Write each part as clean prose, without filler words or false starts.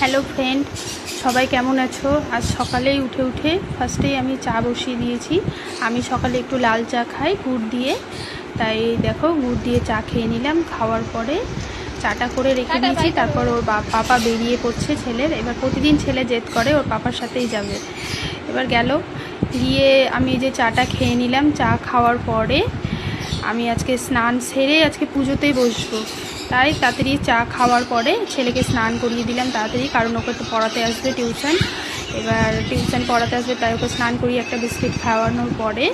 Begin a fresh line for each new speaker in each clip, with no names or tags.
Hello friend, সবাই কেমন আছো? আজ সকালেই উঠে ফার্স্টেই আমি চা বসিয়ে দিয়েছি। আমি সকালে একটু লাল চা খাই গুড় দিয়ে, তাই দেখো গুড় দিয়ে চা খেয়ে নিলাম। খাওয়ার পরে চাটা করে রেখে দিয়েছি। তারপর ওর পাপা বেরিয়ে পড়ছে ছেলের। এবার প্রতিদিন ছেলে জেদ করে ওর পাপার সাথেই যাবে। এবার গেল গিয়ে আমি যে চাটা খেয়ে নিলাম। চা খাওয়ার পরে আমি আজকে স্নান সেরে আজকে পুজোতেই বসবো, তাই তাড়াতাড়ি চা খাওয়ার পরে ছেলেকে স্নান করিয়ে দিলাম তাড়াতাড়ি, কারণ ওকে একটু পড়াতে আসবে টিউশন। এবার টিউশন পড়াতে আসবে, তাই ওকে স্নান করিয়ে একটা বিস্কিট খাওয়ানোর পরে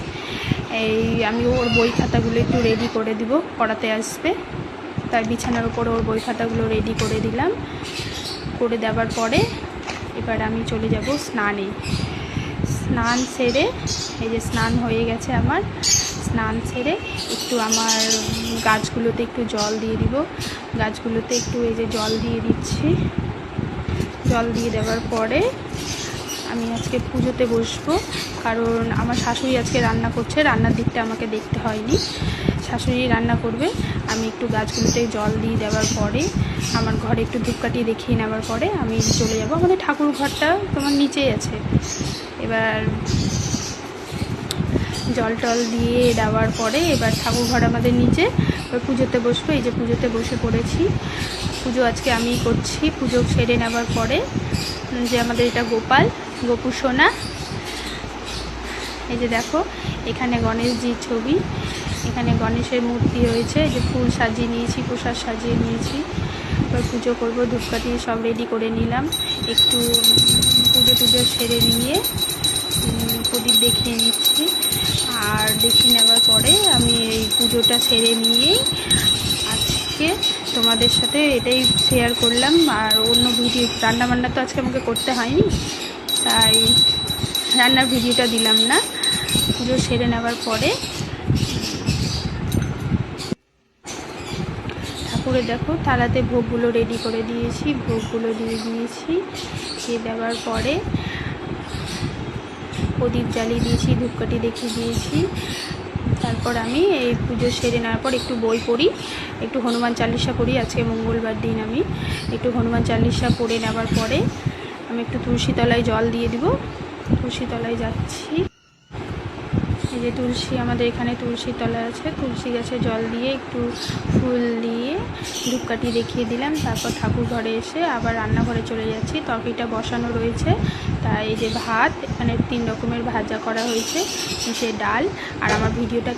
আমি ওর বই খাতাগুলো একটু রেডি করে দিব, পড়াতে আসবে। তাই বিছানার উপরে ওর বই খাতাগুলো রেডি করে দিলাম। করে দেওয়ার পরে এবার আমি চলে যাব স্নানে। স্নান সেরে এই যে স্নান হয়ে গেছে আমার। স্নান সেরে একটু আমার গাছগুলোতে একটু জল দিয়ে দিব। গাছগুলোতে একটু এই যে জল দিয়ে দিচ্ছি। জল দিয়ে দেওয়ার পরে আমি আজকে পুজোতে বসবো, কারণ আমার শাশুড়ি আজকে রান্না করছে। রান্নার দিকটা আমাকে দেখতে হয়নি, শাশুড়ি রান্না করবে। আমি একটু গাছগুলোতে জল দিয়ে দেওয়ার পরে আমার ঘরে একটু ধূপকাঠি দেখিয়ে নেওয়ার পরে আমি চলে যাব। মানে ঠাকুর ঘরটা তোমার নিচেই আছে। এবার জল টল দিয়ে দেওয়ার পরে এবার ঠাকুর ঘর আমাদের নিচে। এবার পুজোতে বসবো। এই যে পুজোতে বসে পড়েছি। পুজো আজকে আমিই করছি। পুজো সেরে নেওয়ার পরে যে আমাদের এটা গপু সোনা, এই যে দেখো এখানে গণেশজির ছবি, এখানে গণেশের মূর্তি রয়েছে। এই যে ফুল সাজিয়ে নিয়েছি, প্রসাদ সাজিয়ে নিয়েছি। এবার পুজো করবো। ধূপকাঠি সব রেডি করে নিলাম। একটু পুজো সেরে নিয়ে প্রদীপ দেখিয়ে নিচ্ছি। আর দেখিয়ে নেওয়ার পরে আমি এই পুজোটা সেরে নিয়েই আজকে তোমাদের সাথে এটাই শেয়ার করলাম। আর অন্য ভিডিও রান্নাবান্না তো আজকে আমাকে করতে হয়নি, তাই রান্নার ভিডিওটা দিলাম না। পুজো সেরে নেওয়ার পরে ঠাকুরে দেখো থালাতে ভোগগুলো রেডি করে দিয়েছি। ভোগগুলো দিয়ে দিয়েছি। দিয়ে দেওয়ার পরে প্রদীপ জ্বালিয়ে দিয়েছি, ধূপকাঠি দেখিয়ে দিয়েছি। তারপর আমি এই পুজো সেরে নেওয়ার পর একটু বই পড়ি, একটু হনুমান চালিসা পড়ি। আজকে মঙ্গলবার দিন আমি একটু হনুমান চালিসা পড়ে নেওয়ার পরে আমি একটু তুলসী তলায় জল দিয়ে দিব। তুলসী তলায় যাচ্ছি। এই যে তুলসী, আমাদের এখানে তুলসী তলা আছে। তুলসী গাছে জল দিয়ে একটু ফুল দিয়ে ধূপকাঠি দেখিয়ে দিলাম। তারপর ঠাকুর ঘরে এসে আবার রান্নাঘরে চলে যাচ্ছি। তরকারিটা বসানো রয়েছে, তাই এই যে ভাত, এখানে 3 রকমের ভাজা করা হয়েছে, সে ডাল। আর আমার ভিডিওটা